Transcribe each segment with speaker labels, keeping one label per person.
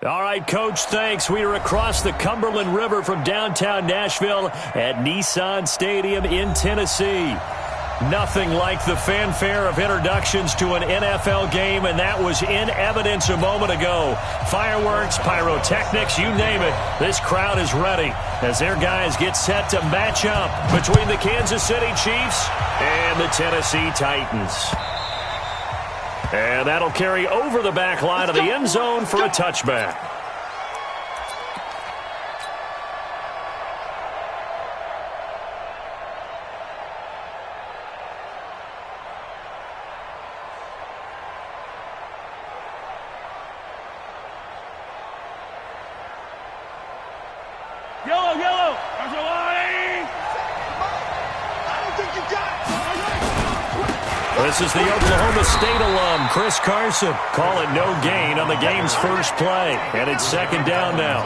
Speaker 1: All right, Coach, thanks. We are across the Cumberland River from downtown Nashville at Nissan Stadium in Tennessee. Nothing like the fanfare of introductions to an NFL game, and that was in evidence a moment ago. Fireworks, pyrotechnics, you name it. This crowd is ready as their guys get set to match up between the Kansas City Chiefs and the Tennessee Titans. And that'll carry over the back line of the end zone for a touchback.
Speaker 2: Yellow. There's a line. I don't think you got it.
Speaker 1: This is the Oklahoma State alum, Chris Carson. Call it no gain on the game's first play. And it's second down now.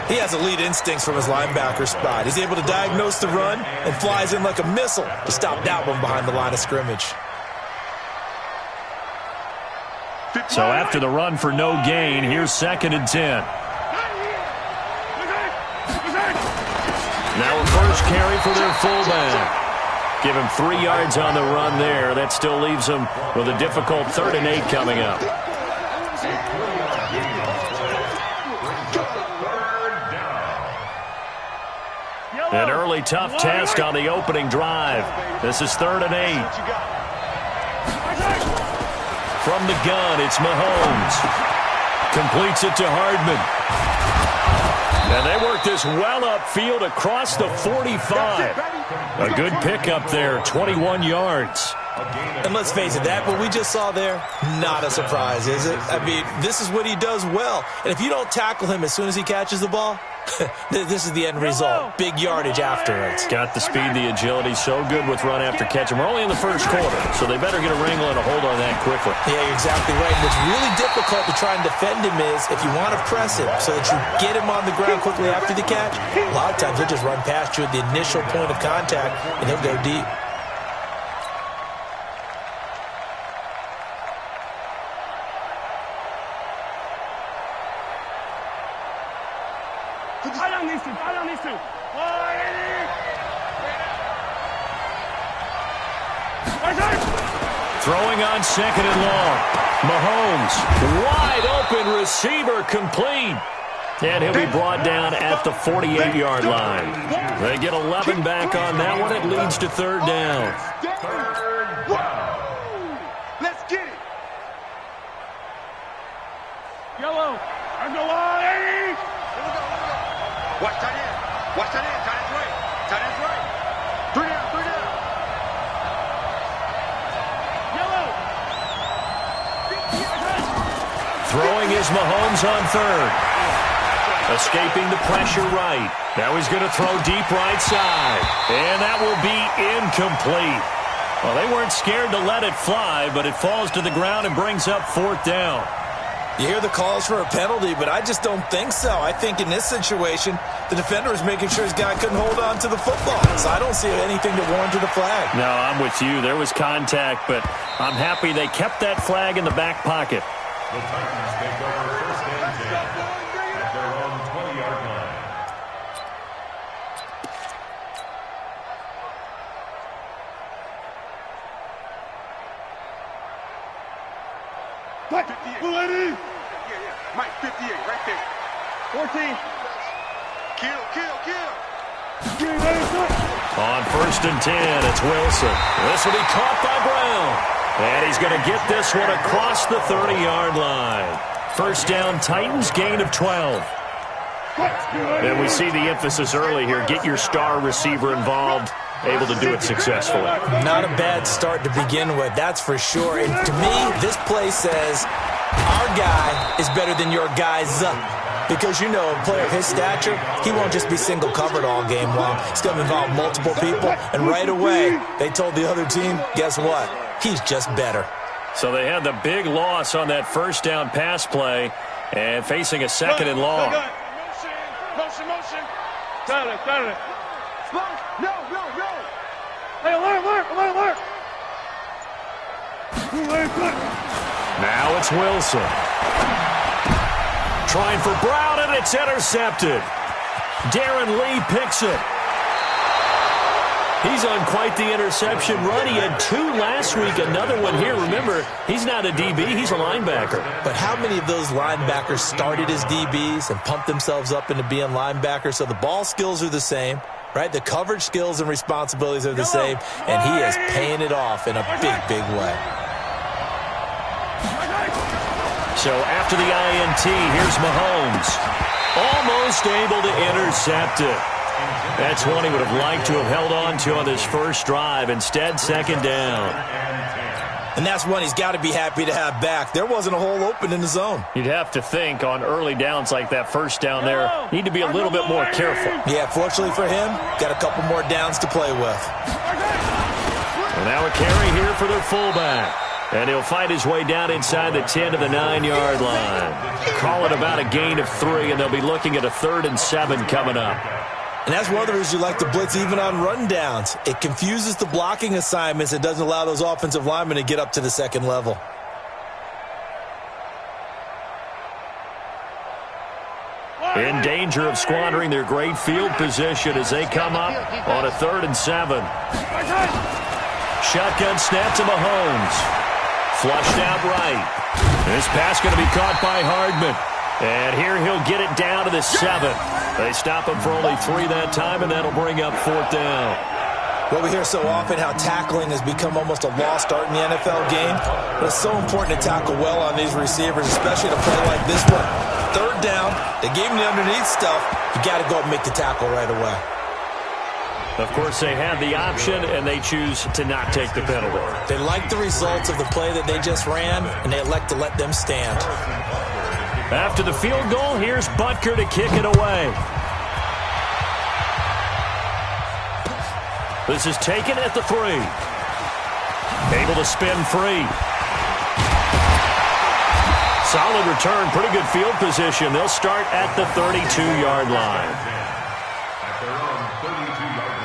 Speaker 3: He has elite instincts from his linebacker spot. He's able to diagnose the run and flies in like a missile to stop that one behind the line of scrimmage.
Speaker 1: So after the run for no gain, here's 2nd and 10. Now a first carry for their fullback. Give him 3 yards on the run there. That still leaves him with a difficult 3rd and 8 coming up. An early tough test on the opening drive. This is 3rd and 8. From the gun, it's Mahomes. Completes it to Hardman. And they work this well upfield across the 45. A good pickup there, 21 yards.
Speaker 3: And let's face it, that what we just saw there, not a surprise, is it? I mean, this is what he does well. And if you don't tackle him as soon as he catches the ball, this is the end result. Big yardage afterwards.
Speaker 1: Got the speed, the agility, so good with run after catch. And we're only in the first quarter, so they better get a wrangle and a hold on that quickly.
Speaker 3: Yeah, you're exactly right. What's really difficult to try and defend him is if you want to press him so that you get him on the ground quickly after the catch, a lot of times he'll just run past you at the initial point of contact, and he'll go deep.
Speaker 2: I don't need to.
Speaker 1: Throwing on 2nd and long. Mahomes, wide open receiver, complete. And he'll be brought down at the 48-yard line. They get 11 back on that one. It leads to 3rd down.
Speaker 2: Let's get it. Yellow. There's the line. Watch tight end. Watch tight end. Tight end's right. Tight end's right. 3 down. 3 down. Yellow.
Speaker 1: Throwing is Mahomes on 3rd. Escaping the pressure right. Now he's going to throw deep right side. And that will be incomplete. Well, they weren't scared to let it fly, but it falls to the ground and brings up 4th down.
Speaker 3: You hear the calls for a penalty, but I just don't think so. I think in this situation, the defender is making sure his guy couldn't hold on to the football. So I don't see anything that warranted a flag.
Speaker 1: No, I'm with you. There was contact, but I'm happy they kept that flag in the back pocket.
Speaker 4: The Titans take over 1st and 10 at their own 20-yard line.
Speaker 2: Mike, 58. Mike, 58, right there. 14. Kill.
Speaker 1: On 1st and 10, it's Wilson. This will be caught by Brown. And he's going to get this one across the 30-yard line. 1st down, Titans, gain of 12. And we see the emphasis early here. Get your star receiver involved. Able to do it successfully.
Speaker 3: Not a bad start to begin with, that's for sure. And to me, this play says our guy is better than your guy's. Because, you know, a player of his stature, he won't just be single covered all game long. It's going to involve multiple people. And right away, they told the other team, guess what? He's just better.
Speaker 1: So they had the big loss on that 1st down pass play and facing a 2nd and long.
Speaker 2: Motion. Got it. No. Hey, alert.
Speaker 1: Now it's Wilson. trying for Brown, and it's intercepted. Darren Lee picks it. He's on quite the interception run. He had 2 last week, another one here. Remember, he's not a DB, he's a linebacker.
Speaker 3: But how many of those linebackers started as DBs and pumped themselves up into being linebackers? So the ball skills are the same, right? The coverage skills and responsibilities are the same, and he is paying it off in a big, big way.
Speaker 1: So after the INT, here's Mahomes. Almost able to intercept it. That's one he would have liked to have held on to on this first drive. Instead, second down.
Speaker 3: And that's one he's got to be happy to have back. There wasn't a hole open in the zone.
Speaker 1: You'd have to think on early downs like that first down there, need to be a little bit more careful.
Speaker 3: Yeah, fortunately for him, got a couple more downs to play with.
Speaker 1: And now a carry here for their fullback. And he'll fight his way down inside the 10 to the 9-yard line. Call it about a gain of 3, and they'll be looking at a 3rd and 7 coming up.
Speaker 3: And that's one of the reasons you like to blitz even on run downs. It confuses the blocking assignments. It doesn't allow those offensive linemen to get up to the second level.
Speaker 1: In danger of squandering their great field position as they come up on a 3rd and 7. Shotgun snap to Mahomes. Flushed out right. This pass going to be caught by Hardman. And here he'll get it down to the 7. They stop him for only 3 that time, and that'll bring up 4th down.
Speaker 3: Well, we hear so often how tackling has become almost a lost art in the NFL game. But it's so important to tackle well on these receivers, especially to play like this one. 3rd down, they gave him the underneath stuff. You got to go and make the tackle right away.
Speaker 1: Of course, they have the option, and they choose to not take the penalty.
Speaker 3: They like the results of the play that they just ran, and they elect to let them stand.
Speaker 1: After the field goal, here's Butker to kick it away. This is taken at the 3. Able to spin free. Solid return, pretty good field position. They'll start at the 32-yard line.
Speaker 4: At their own 32-yard line.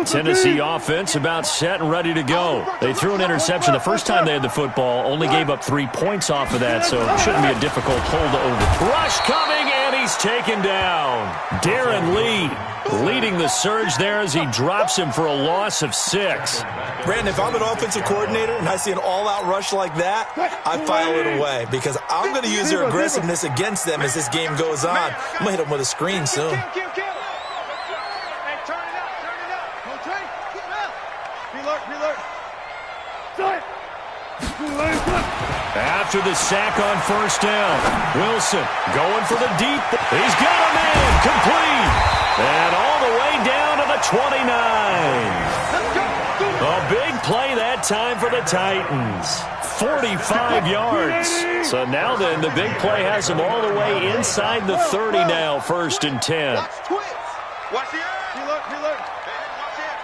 Speaker 1: Tennessee offense about set and ready to go. They threw an interception the first time they had the football, only gave up 3 points off of that, so it shouldn't be a difficult hold to over. Rush coming, and he's taken down. Darren Lee leading the surge there as he drops him for a loss of 6.
Speaker 3: Brandon, if I'm an offensive coordinator and I see an all-out rush like that, I file it away because I'm going to use their aggressiveness against them as this game goes on. I'm going to hit them with a screen soon.
Speaker 1: After the sack on first down, Wilson going for the deep. He's got a man complete. And all the way down to the 29. A big play that time for the Titans. 45 yards. So now then, the big play has them all the way inside the 30 now, 1st and 10.
Speaker 2: Watch the eye. Reload.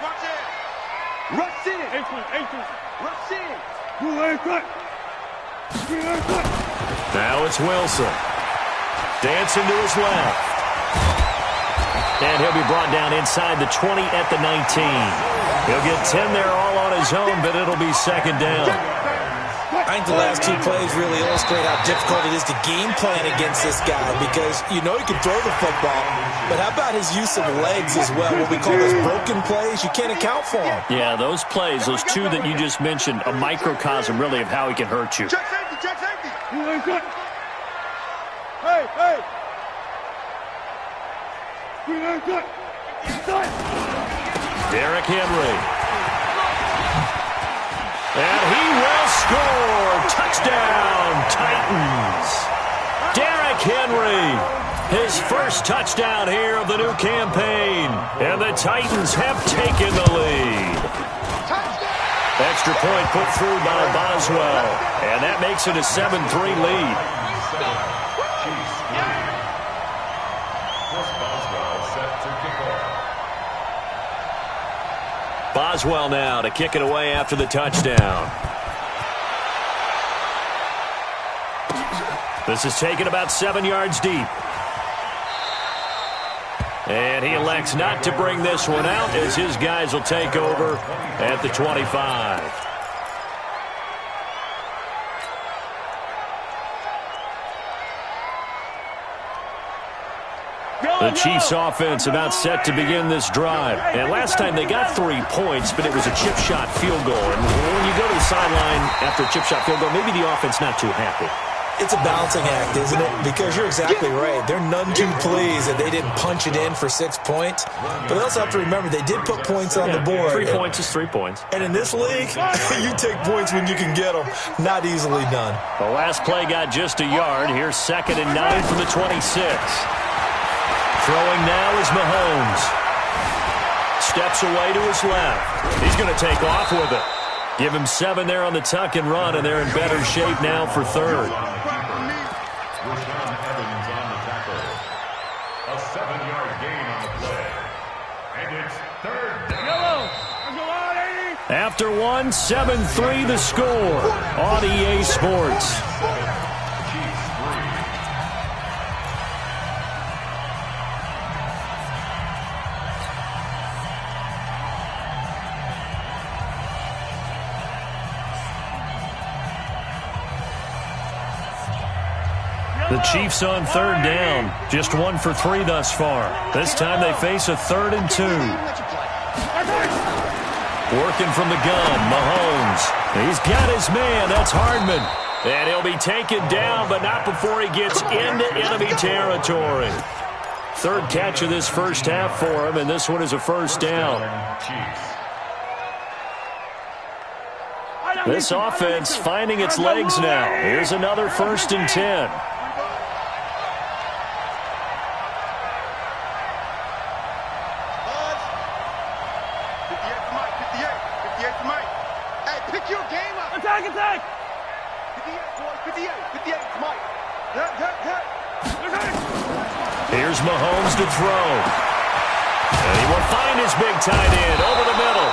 Speaker 2: Watch it. Rush in. Rush in.
Speaker 1: Now it's Wilson. Dancing to his left. And he'll be brought down inside the 20 at the 19. He'll get 10 there all on his own, but it'll be 2nd down.
Speaker 3: I think the last 2 plays really illustrate how difficult it is to game plan against this guy because you know he can throw the football, but how about his use of legs as well? What we call those broken plays, you can't account for them.
Speaker 1: Yeah, those plays, those 2 that you just mentioned, a microcosm really of how he can hurt you.
Speaker 2: Check safety. Hey.
Speaker 1: Derrick Henry. And he will score. Touchdown, Titans. Derrick Henry, his first touchdown here of the new campaign. And the Titans have taken the lead. Extra point put through by Boswell. And that makes it a 7-3 lead. Boswell now to kick it away after the touchdown. This is taken about 7 yards deep. And he elects not to bring this one out as his guys will take over at the 25. The Chiefs offense about set to begin this drive. And last time they got 3 points, but it was a chip shot field goal. And when you go to the sideline after a chip shot field goal, maybe the offense not too happy.
Speaker 3: It's a balancing act, isn't it? Because you're exactly right. They're none too pleased that they didn't punch it in for 6 points. But they also have to remember they did put points on the board.
Speaker 1: 3 points is 3 points.
Speaker 3: And in this league, you take points when you can get them. Not easily done.
Speaker 1: The last play got just a yard. Here's 2nd and 9 from the 26. Throwing now is Mahomes. Steps away to his left. He's going to take off with it. Give him 7 there on the tuck and run, and they're in better shape now for 3rd.
Speaker 4: A 7-yard gain on the play. And it's 3rd down.
Speaker 1: After 1, 7-3 the score on EA Sports. The Chiefs on 3rd down. Just 1 for 3 thus far. This time they face a 3rd and 2. Working from the gun, Mahomes. He's got his man. That's Hardman. And he'll be taken down, but not before he gets into enemy territory. 3rd catch of this first half for him, and this one is a 1st down. This offense finding its legs now. Here's another 1st and 10. Here's Mahomes to throw. And he will find his big tight end over the middle.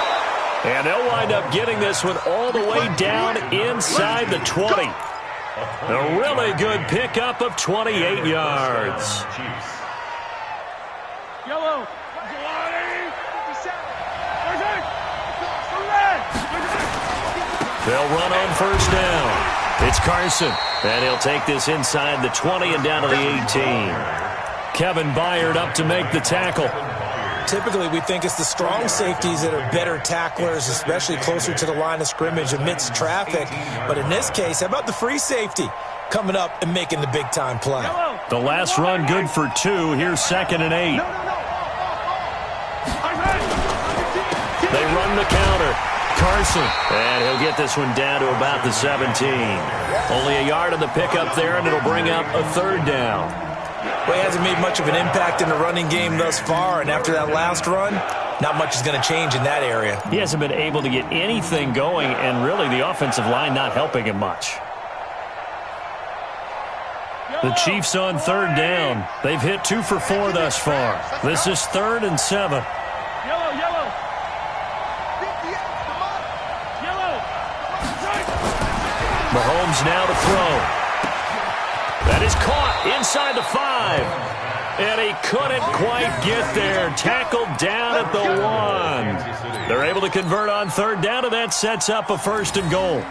Speaker 1: And they'll wind up getting this one all the way down inside the 20. A really good pickup of 28 yards.
Speaker 2: Yellow.
Speaker 1: They'll run on 1st down. It's Carson, and he'll take this inside the 20 and down to the 18. Kevin Byard up to make the tackle.
Speaker 3: Typically, we think it's the strong safeties that are better tacklers, especially closer to the line of scrimmage amidst traffic. But in this case, how about the free safety coming up and making the big-time play?
Speaker 1: The last run good for 2. Here's 2nd and 8. They run the counter. Carson, and he'll get this one down to about the 17. Only a yard on the pickup there, and it'll bring up a 3rd down.
Speaker 3: Well, he hasn't made much of an impact in the running game thus far, and after that last run, not much is going to change in that area.
Speaker 1: He hasn't been able to get anything going, and really the offensive line not helping him much. The Chiefs on 3rd down. They've hit 2 for 4 thus far. This is 3rd and 7. Mahomes now to throw. That is caught inside the 5. And he couldn't quite get there. Tackled down at the 1. They're able to convert on 3rd down, and that sets up a 1st and goal.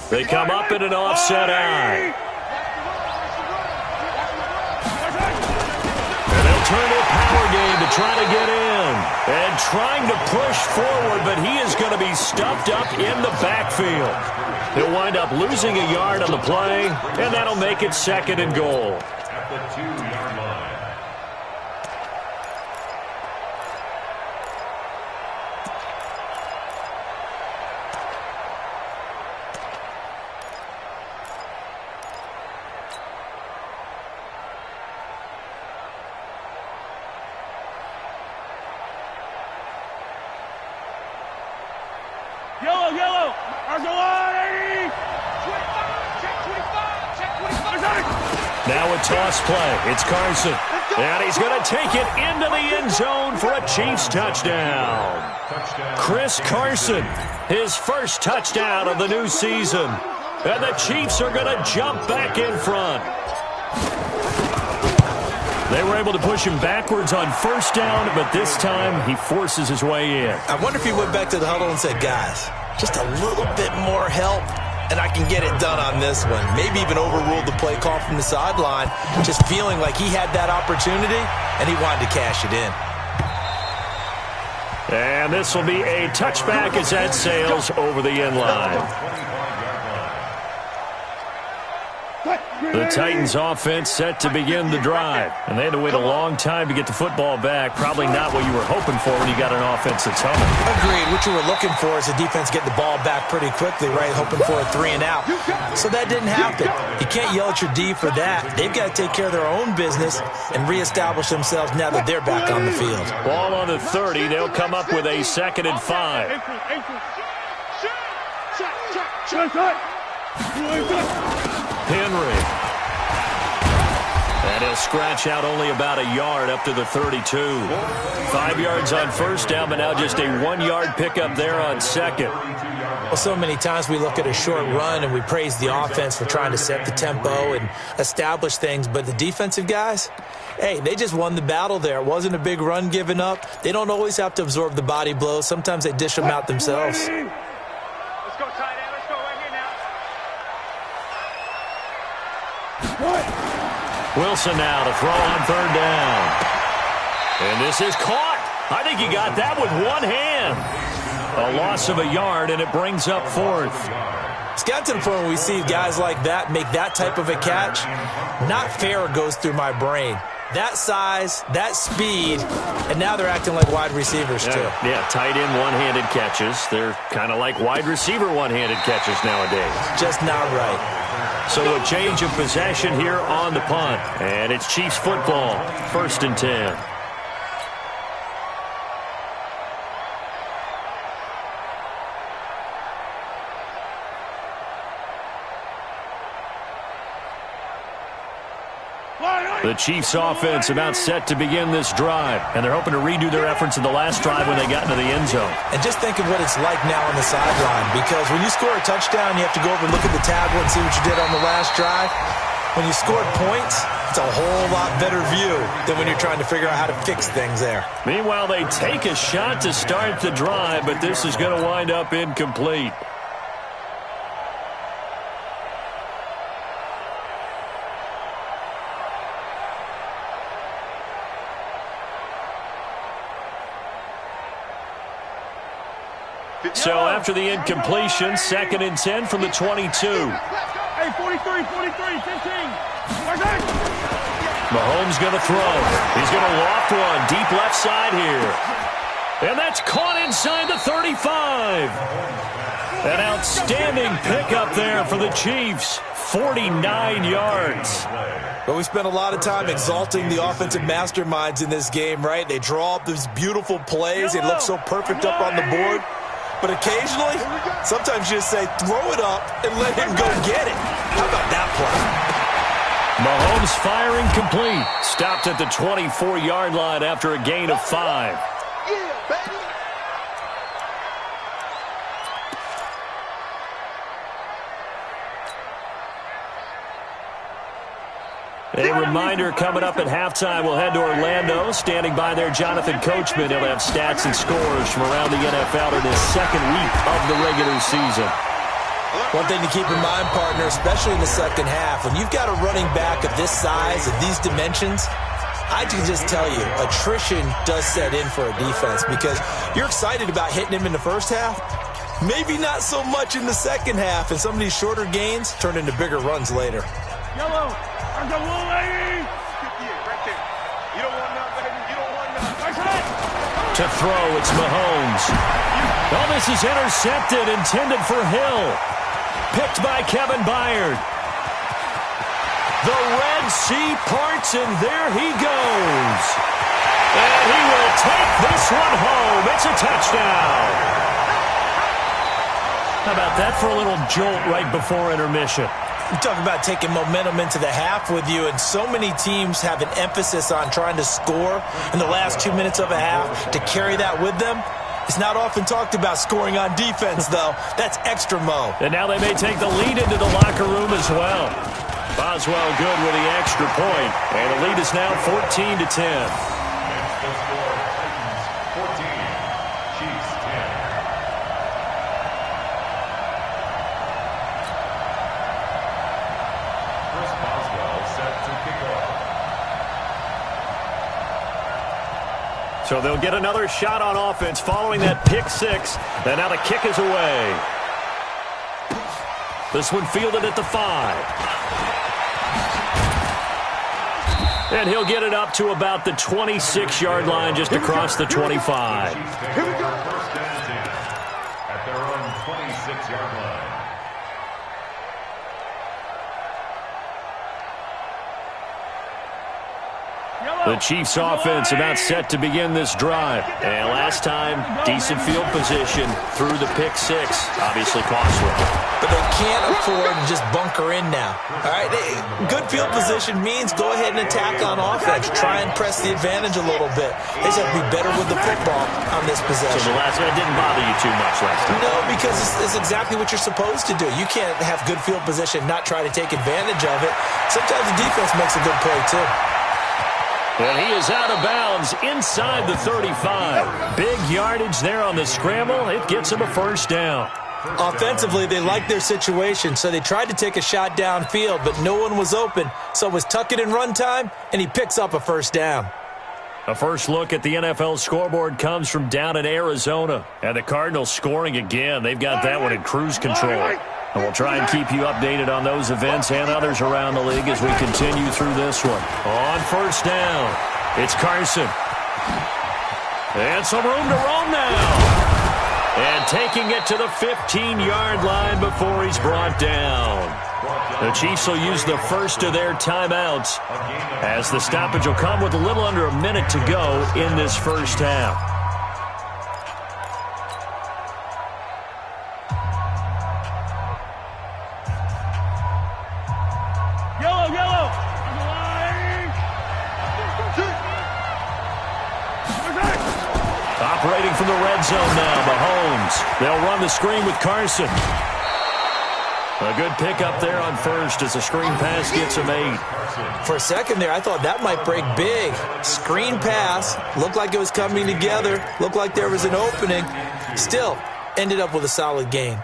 Speaker 1: They come up in an offset eye. And they'll turn a power game to try to get in. And trying to push forward, but he is going to be stuffed up in the backfield. He'll wind up losing a yard on the play, and that'll make it 2nd and goal.
Speaker 4: At the 2-yard line.
Speaker 2: Yellow. Arsenal 80. 25. Check 25. Check 25.
Speaker 1: Now a toss play. It's Carson. And he's going to take it into the end zone for a Chiefs touchdown. Chris Carson, his first touchdown of the new season. And the Chiefs are going to jump back in front. They were able to push him backwards on first down, but this time he forces his way in.
Speaker 3: I wonder if he went back to the huddle and said, guys, just a little bit more help, and I can get it done on this one. Maybe even overruled the play call from the sideline, just feeling like he had that opportunity, and he wanted to cash it in.
Speaker 1: And this will be a touchback as that sails over the end line. The Titans offense set to begin the drive. And they had to wait a long time to get the football back. Probably not what you were hoping for when you got an offense that's humming.
Speaker 3: Agreed. What you were looking for is a defense getting the ball back pretty quickly, right? Hoping for a 3 and out. So that didn't happen. You can't yell at your D for that. They've got to take care of their own business and reestablish themselves now that they're back on the field.
Speaker 1: Ball on the 30. They'll come up with a 2nd and 5. Henry. And he'll scratch out only about a yard up to the 32. 5 yards on first down, but now just a 1-yard pickup there on second.
Speaker 3: Well, so many times we look at a short run and we praise the offense for trying to set the tempo and establish things, but the defensive guys, hey, they just won the battle there. It wasn't a big run given up. They don't always have to absorb the body blows. Sometimes they dish them out themselves.
Speaker 2: Let's go, tight end. Let's go right here now.
Speaker 1: Wilson now to throw on 3rd down. And this is caught. I think he got that with one hand. A loss of a yard, and it brings up 4th.
Speaker 3: It's got to the point where we see guys like that make that type of a catch. Not fair goes through my brain. That size, that speed, and now they're acting like wide receivers too.
Speaker 1: Yeah, tight end one-handed catches. They're kind of like wide receiver one-handed catches nowadays.
Speaker 3: Just not right.
Speaker 1: So a change of possession here on the punt. And it's Chiefs football, 1st and 10. The Chiefs offense about set to begin this drive, and they're hoping to redo their efforts in the last drive when they got into the end zone.
Speaker 3: And just think of what it's like now on the sideline, because when you score a touchdown, you have to go over and look at the tablet and see what you did on the last drive. When you scored points, it's a whole lot better view than when you're trying to figure out how to fix things there.
Speaker 1: Meanwhile, they take a shot to start the drive, but this is going to wind up incomplete. So after the incompletion, 2nd and 10 from the 22.
Speaker 2: Hey, 43, 15.
Speaker 1: Mahomes going to throw. He's going to loft one deep left side here. And that's caught inside the 35. An outstanding pickup there for the Chiefs. 49 yards.
Speaker 3: But we spent a lot of time exalting the offensive masterminds in this game, right? They draw up these beautiful plays. They look so perfect up on the board. But occasionally, sometimes you just say, throw it up and let him go get it. How about that play?
Speaker 1: Mahomes firing complete. Stopped at the 24-yard line after a gain of 5.
Speaker 2: Yeah, baby.
Speaker 1: A reminder coming up at halftime, we'll head to Orlando. Standing by there, Jonathan Coachman. He'll have stats and scores from around the NFL in his 2nd week of the regular season.
Speaker 3: One thing to keep in mind, partner, especially in the second half, when you've got a running back of this size, of these dimensions, I can just tell you, attrition does set in for a defense because you're excited about hitting him in the first half. Maybe not so much in the second half, and some of these shorter gains turn into bigger runs later.
Speaker 2: Yellow. I got one lady. Right there. You don't want none, baby. You don't want none.
Speaker 1: To throw, it's Mahomes. Oh, this is intercepted, intended for Hill. Picked by Kevin Byard. The Red Sea parts, and there he goes. And he will take this one home. It's a touchdown. How about that for a little jolt right before intermission?
Speaker 3: You talk about taking momentum into the half with you, and so many teams have an emphasis on trying to score in the last 2 minutes of a half to carry that with them. It's not often talked about scoring on defense, though. That's extra mo.
Speaker 1: And now they may take the lead into the locker room as well. Boswell good with the extra point, and the lead is now 14-10.
Speaker 4: Next, the score, Titans 14, Chiefs 10. Chris Boswell set to kick off.
Speaker 1: So they'll get another shot on offense following that pick six. And now the kick is away. This one fielded at the 5. And he'll get it up to about the 26-yard line, just across the 25.
Speaker 4: Chiefs pick up first down and 10 at their own 26-yard line.
Speaker 1: The Chiefs offense about set to begin this drive. And last time, decent field position through the pick six. Obviously costly.
Speaker 3: But they can't afford to just bunker in now. All right, good field position means go ahead and attack on offense. Try and press the advantage a little bit. They just have to be better with the football on this possession.
Speaker 1: So the last one didn't bother you too much last time?
Speaker 3: No, because it's exactly what you're supposed to do. You can't have good field position, not try to take advantage of it. Sometimes the defense makes a good play, too.
Speaker 1: And he is out of bounds inside the 35. Big yardage there on the scramble. It gets him a first down.
Speaker 3: Offensively, they liked their situation, so they tried to take a shot downfield, but no one was open. So it was tuck it in run time, and he picks up a first down.
Speaker 1: A first look at the NFL scoreboard comes from down in Arizona. And the Cardinals scoring again. They've got that one in cruise control. And we'll try and keep you updated on those events and others around the league as we continue through this one. On first down, it's Carson. And some room to roam now. And taking it to the 15-yard line before he's brought down. The Chiefs will use the first of their timeouts as the stoppage will come with a little under a minute to go in this first half. Operating from the red zone now, Mahomes. They'll run the screen with Carson. A good pickup there on first as the screen pass gets him 8.
Speaker 3: For a second there, I thought that might break big. Screen pass, looked like it was coming together, looked like there was an opening. Still, ended up with a solid gain.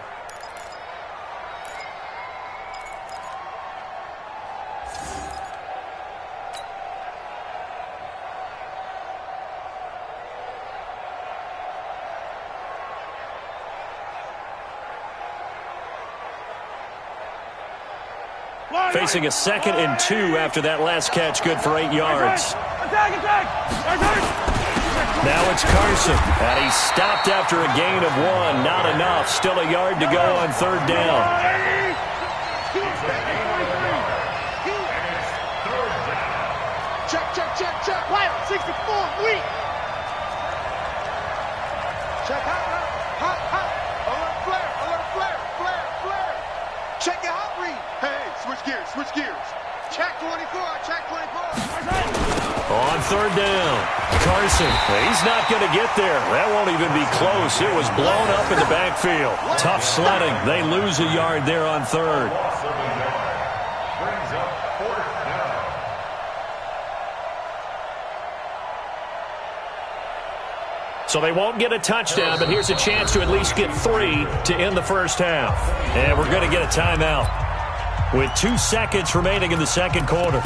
Speaker 1: Facing a 2nd and 2 after that last catch, good for 8 yards. Now it's Carson, and he's stopped after a gain of 1. Not enough. Still a yard to go on third down.
Speaker 2: Check. Wild, 64, weak. Check, hot. Alert, flare. Check your hot read. Hey, switch gears. Check 24.
Speaker 1: On third down, Carson. He's not going to get there. That won't even be close. It was blown up in the backfield. Tough sledding. They lose a yard there on third.
Speaker 4: Brings up fourth down.
Speaker 1: So they won't get a touchdown, but here's a chance to at least get 3 to end the first half. And we're going to get a timeout with 2 seconds remaining in the second quarter.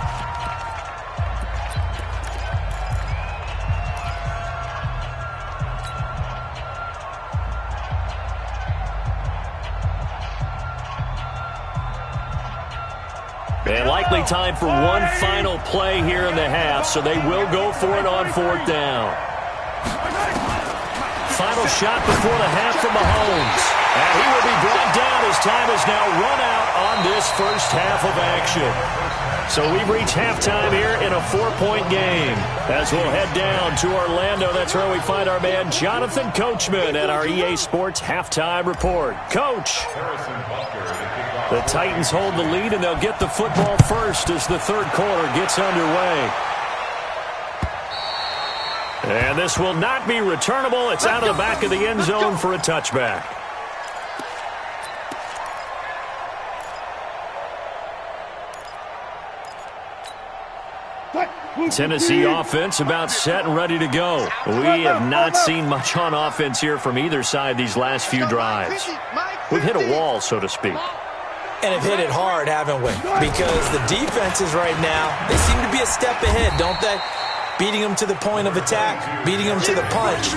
Speaker 1: And likely time for one final play here in the half, so they will go for it on fourth down. Final shot before the half from Mahomes. And he will be brought down as time has now run out on this first half of action. So we've reached halftime here in a 4-point game. As we'll head down to Orlando, that's where we find our man Jonathan Coachman at our EA Sports Halftime Report. Coach, the Titans hold the lead, and they'll get the football first as the third quarter gets underway. And this will not be returnable. It's out of the back of the end zone for a touchback. Tennessee offense about set and ready to go. We have not seen much on offense here from either side these last few drives. We've hit a wall, so to speak.
Speaker 3: And have hit it hard, haven't we? Because the defenses right now, they seem to be a step ahead, don't they? Beating them to the point of attack, beating them to the punch.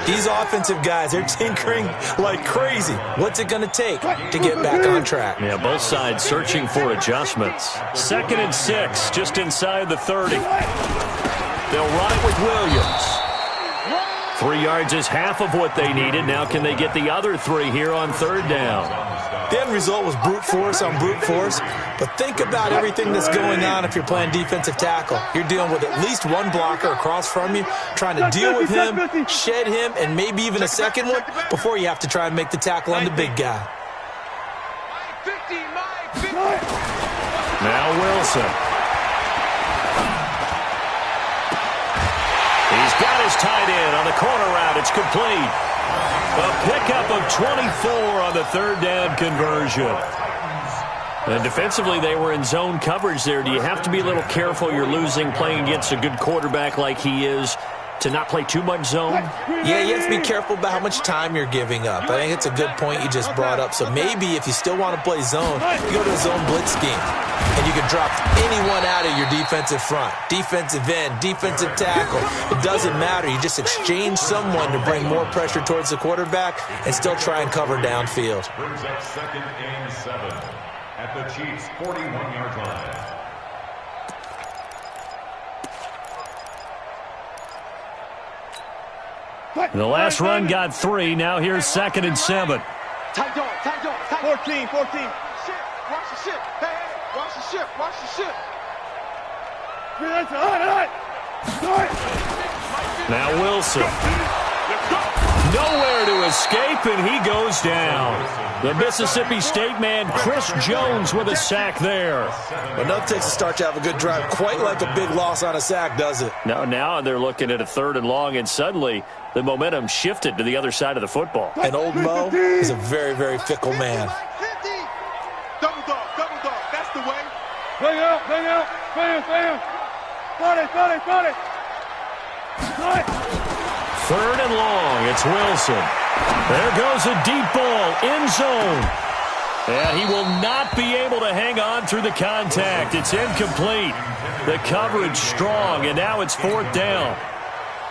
Speaker 3: These offensive guys, they're tinkering like crazy. What's it going to take to get back on track?
Speaker 1: Yeah, both sides searching for adjustments. 2nd and 6, just inside the 30. They'll run it with Williams. 3 yards is half of what they needed. Now can they get the other 3 here on 3rd down?
Speaker 3: The end result was brute force on brute force, but think about everything that's going on if you're playing defensive tackle. You're dealing with at least one blocker across from you, trying to deal with him, shed him, and maybe even a second one before you have to try and make the tackle on the big guy.
Speaker 1: Now Wilson. He's got his tight end on the corner route. It's complete. A pickup of 24 on the 3rd down conversion. And defensively, they were in zone coverage there. Do you have to be a little careful? You're losing playing against a good quarterback like he is to not play too much zone?
Speaker 3: Yeah, you have to be careful about how much time you're giving up. I think it's a good point you just brought up. So maybe if you still want to play zone, you go to a zone blitz scheme. And you can drop anyone out of your defensive front. Defensive end, defensive tackle. It doesn't matter. You just exchange someone to bring more pressure towards the quarterback and still try and cover downfield.
Speaker 4: Brings up 2nd and 7 at the Chiefs' 41-yard line.
Speaker 1: The last run got 3. Now here's 2nd and 7.
Speaker 2: Tight dog, tight dog, tight dog. 14. Shit, watch the ship. Hey, watch the ship, watch the ship.
Speaker 1: Now Wilson. Nowhere to escape, and he goes down. The Mississippi State man, Chris Jones, with a sack there.
Speaker 3: But nothing takes a start to have a good drive quite like a big loss on a sack, does it?
Speaker 1: Now they're looking at a 3rd and long, and suddenly the momentum shifted to the other side of the football.
Speaker 3: And old Mo is a very, very fickle man.
Speaker 2: Double dog, that's the way.
Speaker 5: Bring out, bam. Got it.
Speaker 1: 3rd and long, it's Wilson. There goes a deep ball, end zone. And he will not be able to hang on through the contact. It's incomplete. The coverage strong, and now it's 4th down.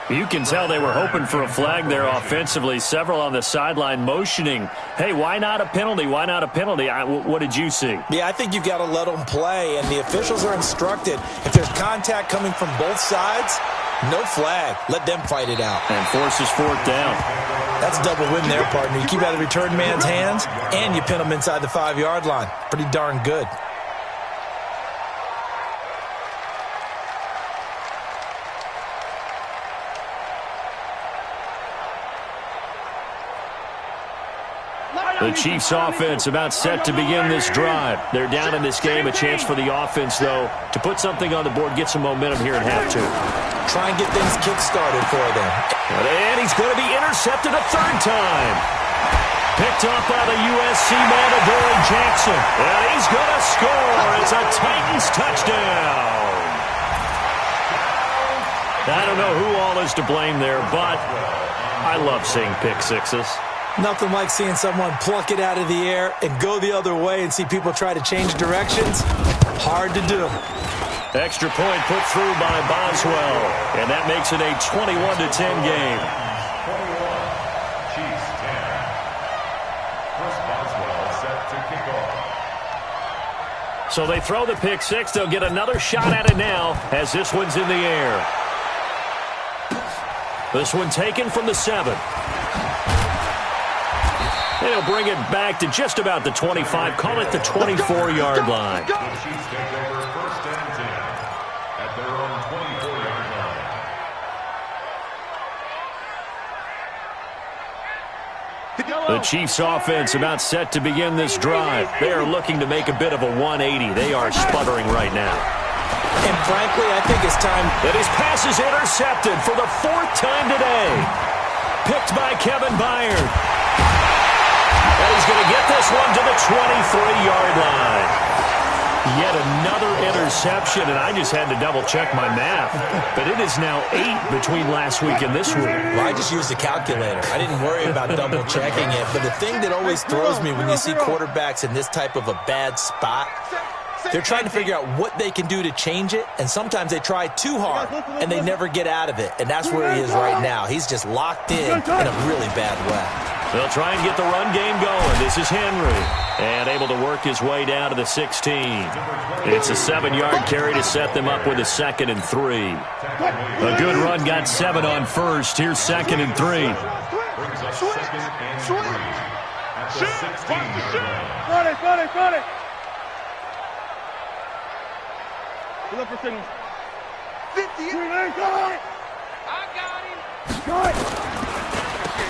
Speaker 1: You can tell they were hoping for a flag there offensively. Several on the sideline motioning, hey, why not a penalty? Why not a penalty? What did you see?
Speaker 3: Yeah, I think you've got to let them play, and the officials are instructed. If there's contact coming from both sides, no flag. Let them fight it out.
Speaker 1: And forces 4th down.
Speaker 3: That's a double win there, partner. You keep out of the return man's hands, and you pin them inside the 5-yard line. Pretty darn good.
Speaker 1: The Chiefs offense about set to begin this drive. They're down in this game. A chance for the offense, though, to put something on the board, get some momentum here in half 2.
Speaker 3: Try and get things kick-started for them.
Speaker 1: And he's going to be intercepted a 3rd time. Picked up by the USC man, Adoree Jackson. And he's going to score. It's a Titans touchdown. I don't know who all is to blame there, but I love seeing pick sixes.
Speaker 3: Nothing like seeing someone pluck it out of the air and go the other way and see people try to change directions. Hard to do.
Speaker 1: Extra point put through by Boswell, and that makes it a 21-10 game.
Speaker 4: 21, Chiefs 10. Chris Boswell set to kick off.
Speaker 1: So they throw the pick six. They'll get another shot at it now as this one's in the air. This one taken from the 7. And he'll bring it back to just about the 25. Call it the 24-yard line.
Speaker 4: The Chiefs take over 1st and 10 at their own 24-yard line.
Speaker 1: The Chiefs offense about set to begin this drive. They are looking to make a bit of a 180. They are sputtering right now.
Speaker 3: And frankly, I think it's time.
Speaker 1: And his pass is intercepted for the 4th time today. Picked by Kevin Byard. And he's going to get this one to the 23-yard line. Yet another interception, and I just had to double-check my math. But it is now 8 between last week and this week.
Speaker 3: Well, I just used a calculator. I didn't worry about double-checking it. But the thing that always throws me when you see quarterbacks in this type of a bad spot, they're trying to figure out what they can do to change it, and sometimes they try too hard, and they never get out of it. And that's where he is right now. He's just locked in a really bad way.
Speaker 1: They'll try and get the run game going. This is Henry. And able to work his way down to the 16. It's a 7-yard carry to set them up with a 2nd and 3. A good run got 7 on 1st. Here's 2nd and 3.
Speaker 4: Brings up 2nd and 3 at the 16-yard line.
Speaker 5: Got it. Look for signal. 50. Got it. I got him.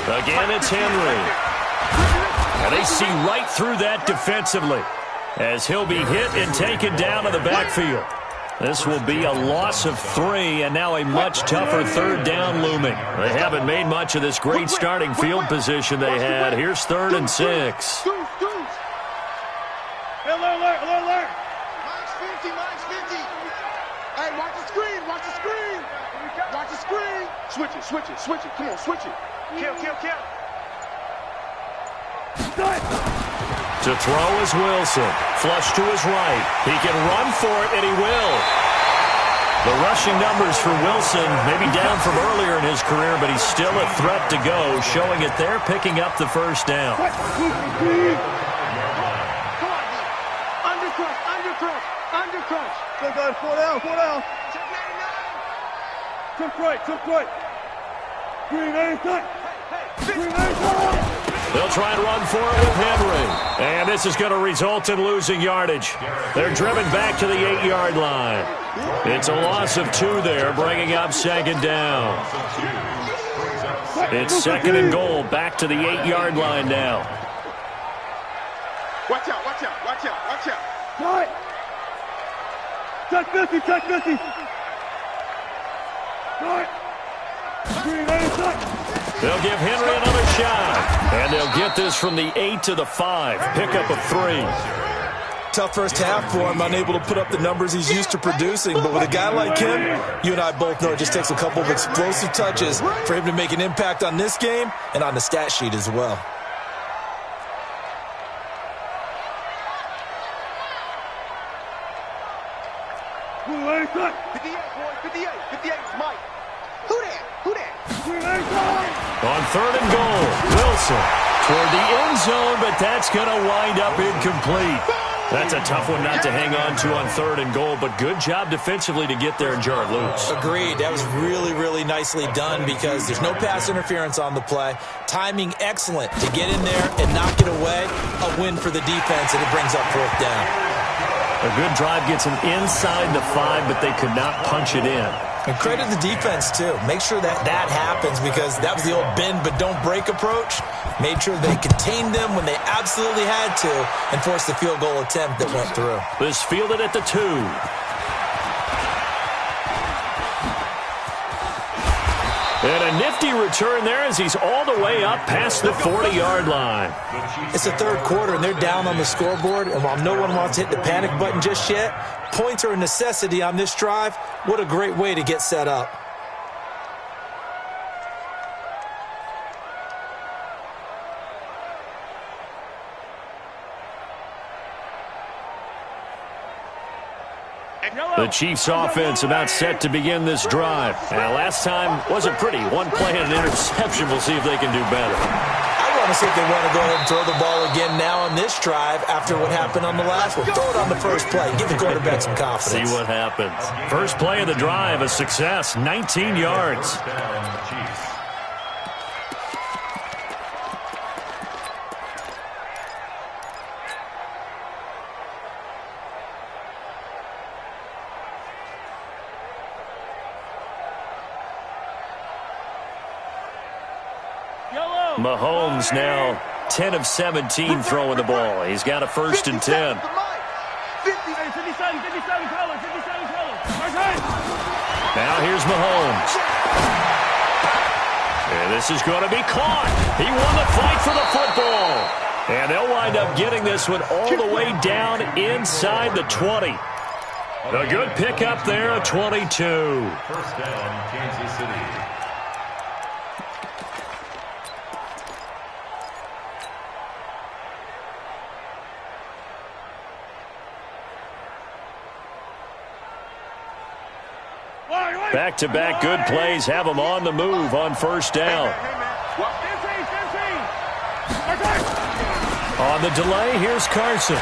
Speaker 1: Again, it's Henry. And they see right through that defensively as he'll be hit and taken down to the backfield. This will be a loss of 3, and now a much tougher 3rd down looming. They haven't made much of this great starting field position they had. Here's 3rd and 6.
Speaker 5: Hey, alert.
Speaker 2: Minus 50. Hey, watch the screen. Watch the screen. Switch it. Come on, switch it. Kill.
Speaker 1: To throw is Wilson. Flush to his right. He can run for it, and he will. The rushing numbers for Wilson may be down from earlier in his career, but he's still a threat to go, showing it there, picking up the 1st down.
Speaker 5: Come on, undercrush. Go, 4 down. Took right. Green,
Speaker 1: They'll try and run for it with Henry. And this is going to result in losing yardage. They're driven back to the 8-yard line. It's a loss of 2 there, bringing up 2nd down. It's 2nd and goal, back to the 8-yard line now.
Speaker 2: Watch out.
Speaker 5: Right. Check 50. Right. Green,
Speaker 1: They'll give Henry another shot. And they'll get this from the 8 to the 5. Pickup of 3.
Speaker 3: Tough first half for him, unable to put up the numbers he's used to producing. But with a guy like him, you and I both know it just takes a couple of explosive touches for him to make an impact on this game and on the stat sheet as well.
Speaker 5: Green,
Speaker 2: 58 is Mike. Who that?
Speaker 1: On 3rd and goal, Wilson toward the end zone, but that's going to wind up incomplete. That's a tough one not to hang on to on 3rd and goal, but good job defensively to get there and jar it loose.
Speaker 3: Agreed. That was really nicely done because there's no pass interference on the play. Timing excellent to get in there and knock it away. A win for the defense, and it brings up 4th down.
Speaker 1: A good drive gets them inside the 5, but they could not punch it in.
Speaker 3: And credit the defense, too. Make sure that happens because that was the old bend but don't break approach. Made sure they contained them when they absolutely had to and forced the field goal attempt that went through.
Speaker 1: This fielded at the 2. And a nifty return there as he's all the way up past the 40-yard line.
Speaker 3: It's the 3rd quarter, and they're down on the scoreboard. And while no one wants to hit the panic button just yet, points are a necessity on this drive. What a great way to get set up.
Speaker 1: The Chiefs offense about set to begin this drive. Now, last time wasn't pretty. One play and an interception. We'll see if they can do better.
Speaker 3: I want to see if they want to go ahead and throw the ball again now on this drive after what happened on the last one. Throw it on the first play. Give the quarterback some confidence.
Speaker 1: See what happens. First play of the drive, a success. 19 yards. Mahomes now 10 of 17 throwing the ball. He's got a 1st and 10.
Speaker 5: 57 color.
Speaker 1: Now here's Mahomes. And this is going to be caught. He won the fight for the football. And they'll wind up getting this one all the way down inside the 20. A good pickup there at 22.
Speaker 4: First down, Kansas City.
Speaker 1: Back-to-back good plays have them on the move on 1st down. On the delay, here's Carson.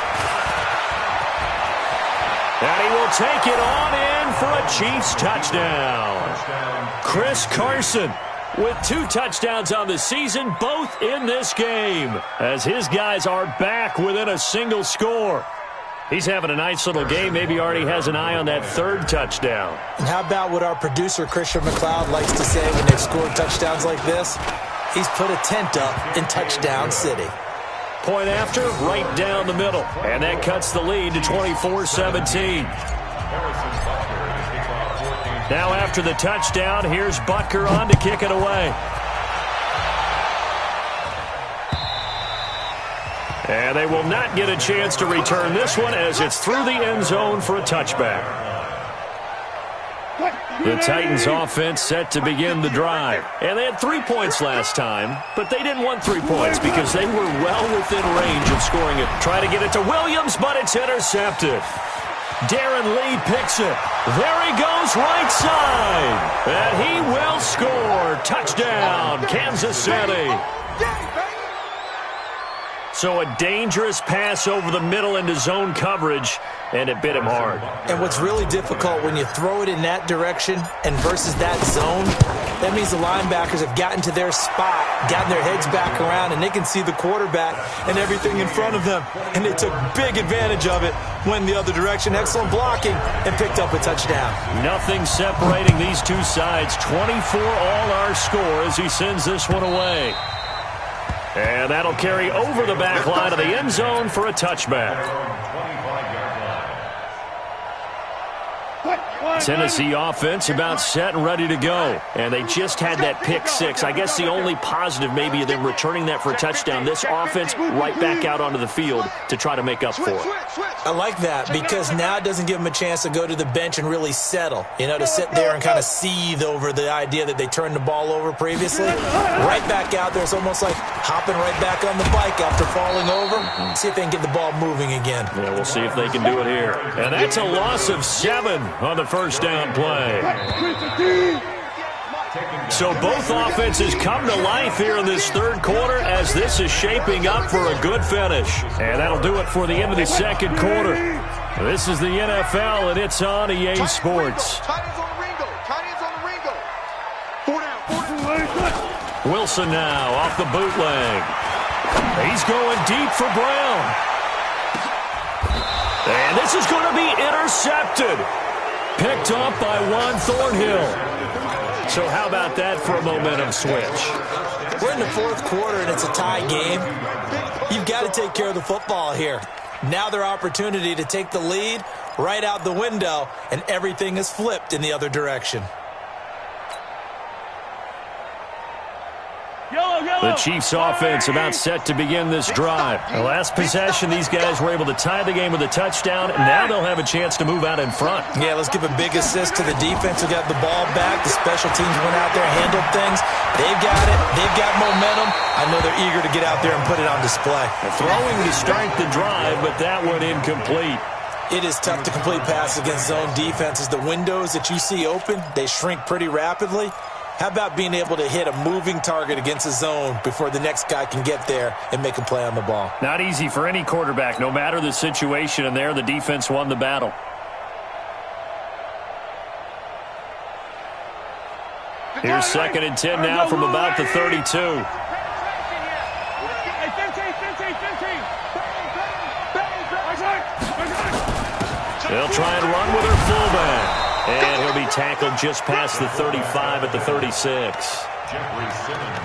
Speaker 1: And he will take it on in for a Chiefs touchdown. Chris Carson with 2 touchdowns on the season, both in this game, as his guys are back within a single score. He's having a nice little game. Maybe already has an eye on that 3rd touchdown.
Speaker 3: And how about what our producer, Christian McLeod, likes to say when they've scored touchdowns like this? He's put a tent up in Touchdown City.
Speaker 1: Point after, right down the middle. And that cuts the lead to 24-17. Now after the touchdown, here's Butker on to kick it away. And they will not get a chance to return this one as it's through the end zone for a touchback. The Titans offense set to begin the drive. And they had 3 points last time, but they didn't want 3 points because they were well within range of scoring it. Try to get it to Williams, but it's intercepted. Darren Lee picks it. There he goes right side. And he will score. Touchdown, Kansas City. So a dangerous pass over the middle into zone coverage, and it bit him hard.
Speaker 3: And what's really difficult when you throw it in that direction and versus that zone, that means the linebackers have gotten to their spot, gotten their heads back around, and they can see the quarterback and everything in front of them. And they took big advantage of it, went the other direction, excellent blocking, and picked up a touchdown.
Speaker 1: Nothing separating these two sides. 24 all our score as he sends this one away. And that'll carry over the back line of the end zone for a touchback. Tennessee offense about set and ready to go. And they just had that pick 6. I guess the only positive maybe of them returning that for a touchdown. This offense right back out onto the field to try to make up for it.
Speaker 3: I like that because now it doesn't give them a chance to go to the bench and really settle. You know, to sit there and kind of seethe over the idea that they turned the ball over previously. Right back out there. It's almost like hopping right back on the bike after falling over. See if they can get the ball moving again.
Speaker 1: Yeah, we'll see if they can do it here. And that's a loss of 7 on the first down play. So both offenses come to life here in this third quarter as this is shaping up for a good finish. And that'll do it for the end of the second quarter. This is the NFL, and it's on EA Sports.
Speaker 2: Titans on the Ringo. Titans on the Ringo. 4 down.
Speaker 1: Wilson now off the bootleg. He's going deep for Brown. And this is going to be intercepted. Picked off by Juan Thornhill. So how about that for a momentum switch?
Speaker 3: We're in the fourth quarter, and it's a tie game. You've got to take care of the football here. Now their opportunity to take the lead right out the window, and everything is flipped in the other direction.
Speaker 1: The Chiefs offense about set to begin this drive. The last possession, these guys were able to tie the game with a touchdown, and now they'll have a chance to move out in front.
Speaker 3: Yeah, let's give a big assist to the defense who got the ball back. The special teams went out there, handled things. They've got it. They've got momentum. I know they're eager to get out there and put it on display.
Speaker 1: Throwing to start the drive, but that one incomplete.
Speaker 3: It is tough to complete passes against zone defenses. The windows that you see open, they shrink pretty rapidly. How about being able to hit a moving target against a zone before the next guy can get there and make a play on the ball?
Speaker 1: Not easy for any quarterback, no matter the situation, and there the defense won the battle. Here's 2nd and 10 now from about the 32. They'll try and run with their fullback. And he'll be tackled just past the 35 at the 36.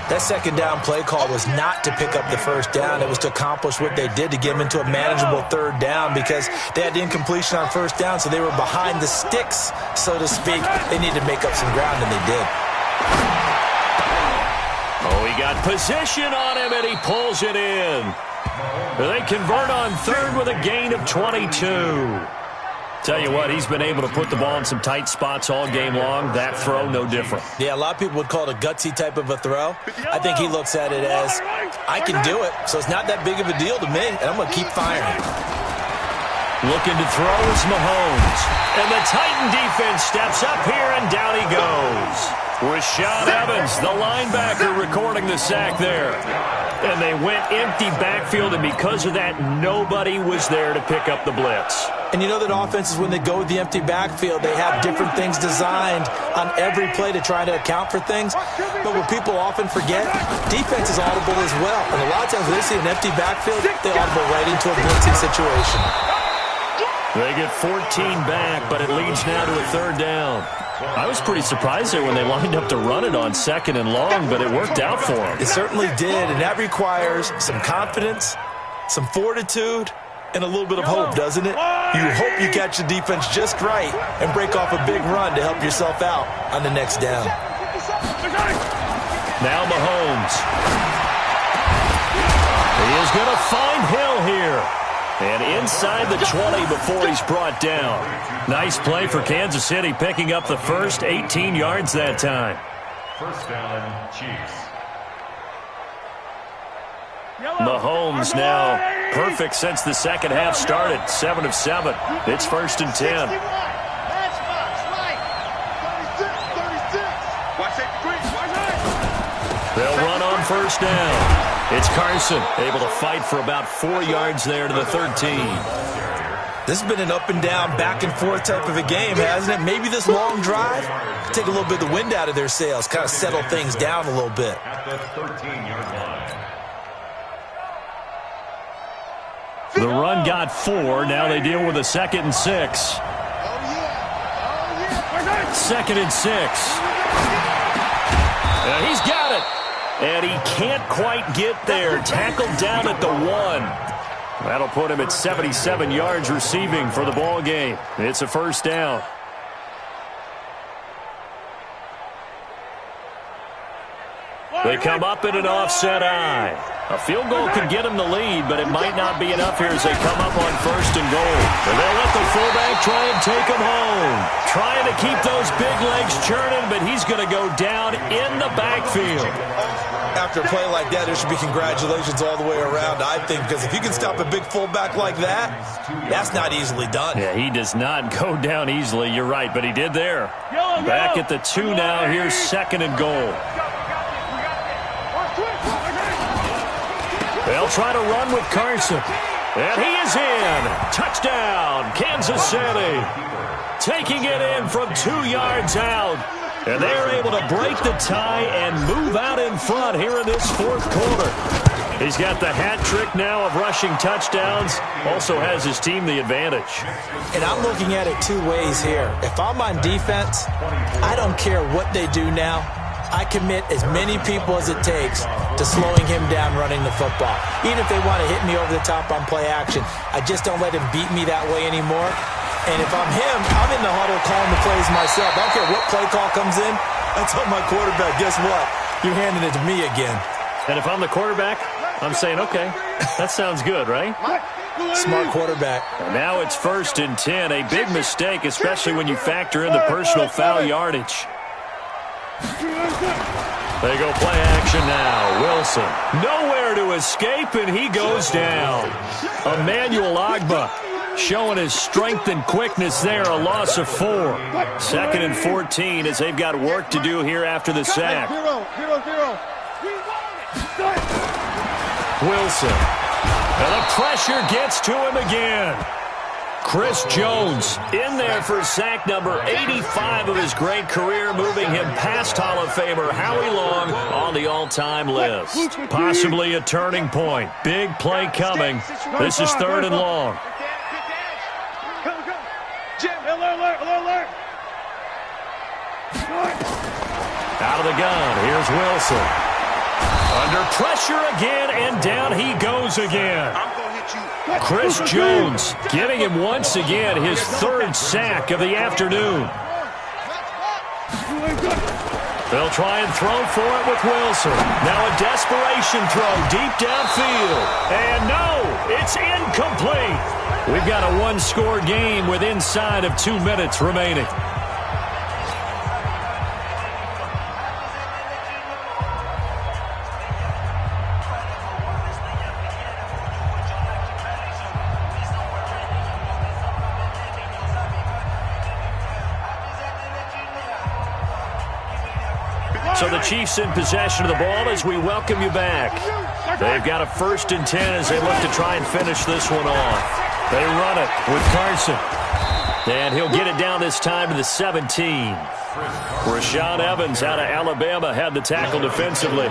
Speaker 3: That second down play call was not to pick up the first down. It was to accomplish what they did to get them into a manageable third down because they had incompletion on first down, so they were behind the sticks, so to speak. They needed to make up some ground, and they did.
Speaker 1: Oh, he got position on him, and he pulls it in. They convert on third with a gain of 22. Tell you what, he's been able to put the ball in some tight spots all game long. That throw, no different.
Speaker 3: Yeah, a lot of people would call it a gutsy type of a throw. I think he looks at it as, I can do it, so it's not that big of a deal to me, and I'm going to keep firing.
Speaker 1: Looking to throw is Mahomes. And the Titan defense steps up here, and down he goes. Rashaan Evans, the linebacker, recording the sack there. And they went empty backfield, and because of that, nobody was there to pick up the blitz.
Speaker 3: And you know that offenses, when they go with the empty backfield, they have different things designed on every play to try to account for things. But what people often forget, defense is audible as well. And a lot of times when they see an empty backfield, they audible right into a blitzing situation.
Speaker 1: They get 14 back, but it leads now to a third down. I was pretty surprised there when they lined up to run it on second and long, but it worked out for them.
Speaker 3: It certainly did, and that requires some confidence, some fortitude, and a little bit of hope, doesn't it? You hope you catch the defense just right and break off a big run to help yourself out on the next down.
Speaker 1: Now Mahomes. He is going to find Hill here. And inside the 20 before he's brought down. Nice play for Kansas City, picking up the first 18 yards that time.
Speaker 4: First down, Chiefs.
Speaker 1: Mahomes now perfect since the second half started. 7 of 7. It's 1st and 10. They'll run on first down. It's Carson, able to fight for about 4 yards there to the 13.
Speaker 3: This has been an up and down, back and forth type of a game, hasn't it? Maybe this long drive could take a little bit of the wind out of their sails, kind of settle things down a little bit.
Speaker 4: At the 13-yard line.
Speaker 1: The run got 4. Now they deal with a 2nd and 6. 2nd and 6. He's got it. And he can't quite get there. Tackled down at the 1. That'll put him at 77 yards receiving for the ball game. It's a first down. They come up in an offset eye. A field goal could get them the lead, but it might not be enough here as they come up on 1st and goal. And they'll let the fullback try and take him home. Trying to keep those big legs churning, but he's going to go down in the backfield.
Speaker 3: After a play like that, there should be congratulations all the way around, I think, because if you can stop a big fullback like that, that's not easily done.
Speaker 1: Yeah, he does not go down easily. You're right, but he did there. Back at the 2 now. Here's 2nd and goal. They'll try to run with Carson. And he is in. Touchdown, Kansas City. Taking it in from 2 yards out. And they're able to break the tie and move out in front here in this 4th quarter. He's got the hat trick now of rushing touchdowns. Also has his team the advantage.
Speaker 3: And I'm looking at it 2 ways here. If I'm on defense, I don't care what they do now. I commit as many people as it takes to slowing him down running the football. Even if they want to hit me over the top on play action, I just don't let him beat me that way anymore. And if I'm him, I'm in the huddle calling the plays myself. I don't care what play call comes in. I tell my quarterback, guess what? You're handing it to me again.
Speaker 1: And if I'm the quarterback, I'm saying, okay, that sounds good, right?
Speaker 3: Smart quarterback.
Speaker 1: And now it's 1st and 10. A big mistake, especially when you factor in the personal foul yardage. They go play action now. Wilson, nowhere to escape, and he goes down. Emmanuel Ogbah showing his strength and quickness there, a loss of 4. 2nd and 14 as they've got work to do here after the sack. Wilson, and the pressure gets to him again. Chris Jones in there for sack number 85 of his great career, moving him past Hall of Famer Howie Long on the all-time list. Possibly a turning point. Big play coming. This is 3rd and long. Out of the gun, here's Wilson. Under pressure again, and down he goes again.
Speaker 2: I'm going to hit you.
Speaker 1: Chris Jones giving him once again his third sack of the afternoon. They'll try and throw for it with Wilson. Now a desperation throw deep downfield. And no, it's incomplete. We've got a one-score game with inside of 2 minutes remaining. So the Chiefs in possession of the ball as we welcome you back. They've got a 1st and 10 as they look to try and finish this one off. They run it with Carson. And he'll get it down this time to the 17. Rashaan Evans out of Alabama had the tackle defensively.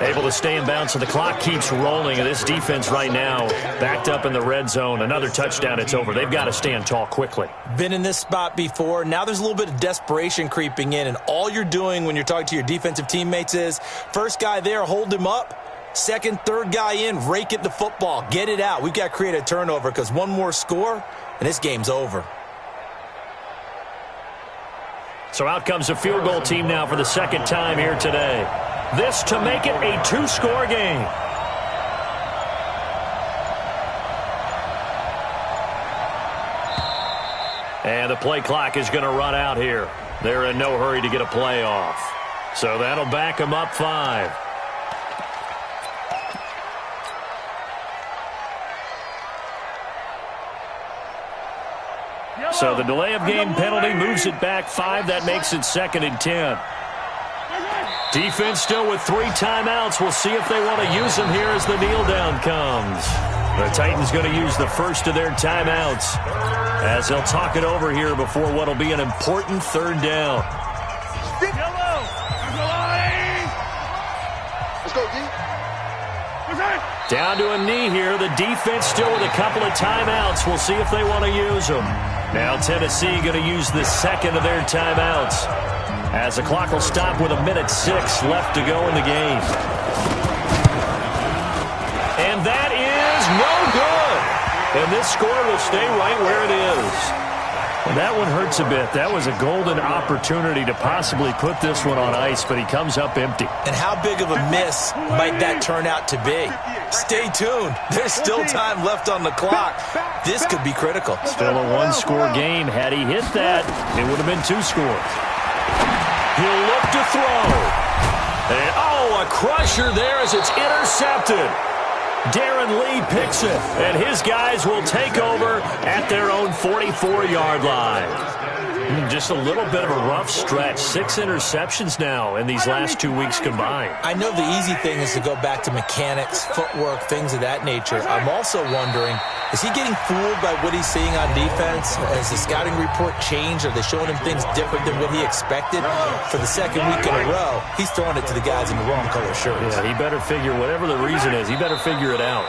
Speaker 1: Able to stay in bounds, so the clock keeps rolling. And this defense right now backed up in the red zone. Another touchdown, it's over. They've got to stand tall quickly.
Speaker 3: Been in this spot before. Now there's a little bit of desperation creeping in. And all you're doing when you're talking to your defensive teammates is, first guy there, hold him up. Second, third guy in, rake at the football. Get it out. We've got to create a turnover because one more score, and this game's over.
Speaker 1: So out comes a field goal team now for the second time here today. This to make it a 2-score game. And the play clock is going to run out here. They're in no hurry to get a play off. So that'll back them up 5. So the delay of game penalty moves it back 5. That makes it 2nd and 10. Defense still with 3 timeouts. We'll see if they want to use them here as the kneel down comes. The Titans going to use the first of their timeouts as they'll talk it over here before what will be an important 3rd down.
Speaker 2: Let's go, D.
Speaker 1: Down to a knee here. The defense still with a couple of timeouts. We'll see if they want to use them. Now Tennessee going to use the second of their timeouts as the clock will stop with 1:06 left to go in the game. And that is no good. And this score will stay right where it is. And that one hurts a bit. That was a golden opportunity to possibly put this one on ice, but he comes up empty.
Speaker 3: And how big of a miss might that turn out to be? Stay tuned. There's still time left on the clock. This could be critical.
Speaker 1: Still a 1-score game. Had he hit that, it would have been 2 scores. He'll look to throw. And, a crusher there as it's intercepted. Darren Lee picks it, and his guys will take over at their own 44-yard line. Just a little bit of a rough stretch. 6 interceptions now in these last 2 weeks combined.
Speaker 3: I know the easy thing is to go back to mechanics, footwork, things of that nature. I'm also wondering, is he getting fooled by what he's seeing on defense? Has the scouting report changed? Are they showing him things different than what he expected? For the 2nd week in a row, he's throwing it to the guys in the wrong color shirts.
Speaker 1: Yeah, he better figure, whatever the reason is, he better figure it out.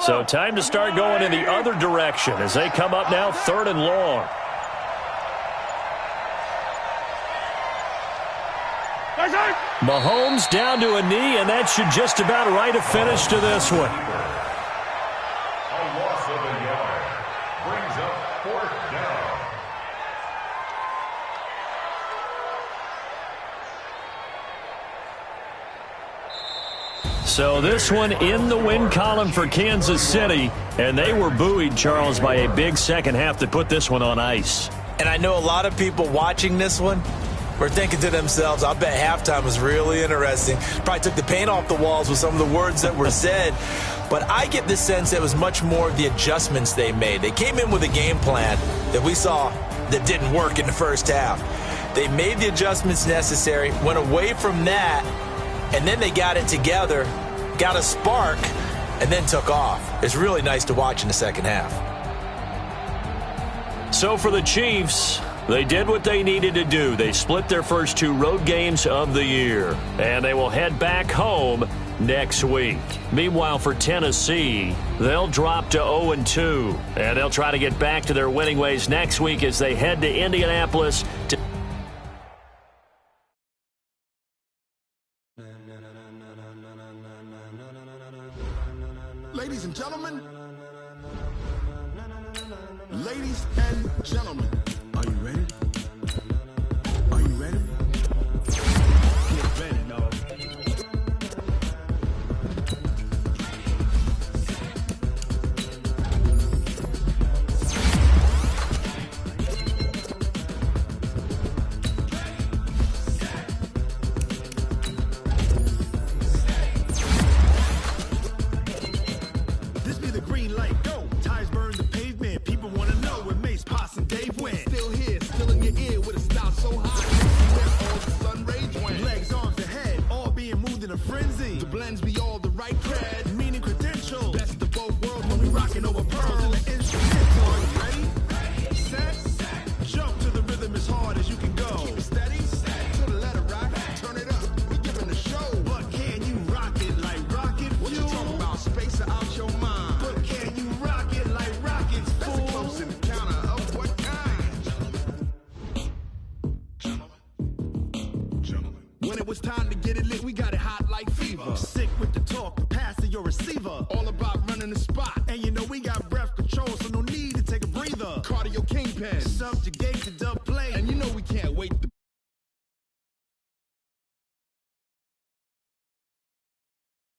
Speaker 1: So time to start going in the other direction as they come up now 3rd and long. Mahomes down to a knee, and that should just about write a finish to this one.
Speaker 4: A loss of a yard brings up 4th down.
Speaker 1: So this one in the win column for Kansas City, and they were buoyed, Charles, by a big second half to put this one on ice.
Speaker 3: And I know a lot of people watching this one, were thinking to themselves, I bet halftime was really interesting. Probably took the paint off the walls with some of the words that were said. But I get the sense that it was much more of the adjustments they made. They came in with a game plan that we saw that didn't work in the first half. They made the adjustments necessary, went away from that, and then they got it together, got a spark, and then took off. It's really nice to watch in the second half.
Speaker 1: So for the Chiefs, they did what they needed to do. They split their first 2 road games of the year, and they will head back home next week. Meanwhile, for Tennessee, they'll drop to 0-2, and they'll try to get back to their winning ways next week as they head to Indianapolis to
Speaker 2: Ladies and gentlemen, are you ready? Are you ready? Get ready, dog.
Speaker 6: This be the green light, go. Tires burn the pavement. People want to know where Mace, Poss, and Dave went.
Speaker 2: Still here, still in your ear with a style so hot. Where all the sun rage went.
Speaker 6: Legs, arms, the head, all being moved in a frenzy.
Speaker 2: The blends be all the right cred.
Speaker 6: Meaning credentials.
Speaker 2: Best of both worlds
Speaker 6: When we rocking over pearls in the instrumental.
Speaker 2: Are you ready?
Speaker 6: Set, jump to the rhythm as hard as you can go.
Speaker 2: Keep it steady, to the letter rock. Turn it up, we giving the show.
Speaker 6: But can you rock it like rocket fuel?
Speaker 2: What you talking about? Space out your mind.
Speaker 6: But can you rock it like rockets,
Speaker 2: That's a
Speaker 6: fool?
Speaker 2: close encounter of what kind? Gentlemen.
Speaker 6: When it was time to get it lit, we got it hot like fever. Sick with the talk, the pass to your receiver.
Speaker 2: All about running the spot.
Speaker 6: And you know we got breath control, so no need to take a breather.
Speaker 2: Cardio kingpin.
Speaker 6: Subjugate the dub play.
Speaker 2: And you know we can't wait to